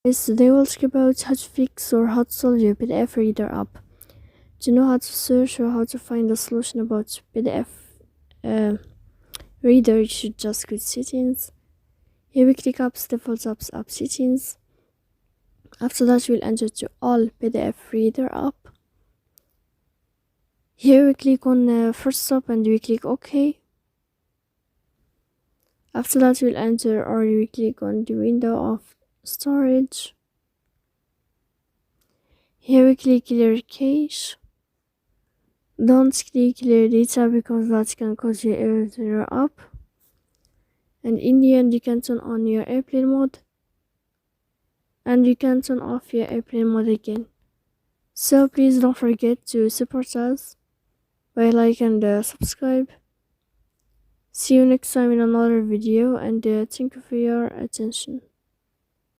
Yes, today we'll talk about how to fix or how to solve your PDF reader app. To know how to search or how to find a solution about PDF reader, you should just go to settings. Here we click apps, default apps, app settings. After that, we'll enter to all PDF reader app. Here we click on first stop and we click OK. After that, we'll enter or we click on the window of storage. Here we click clear cache. Don't click clear data because that can cause your error to your app. And in the end, you can turn on your airplane mode. And you can turn off your airplane mode again. So please don't forget to support us by like and subscribe. See you next time in another video, and thank you for your attention.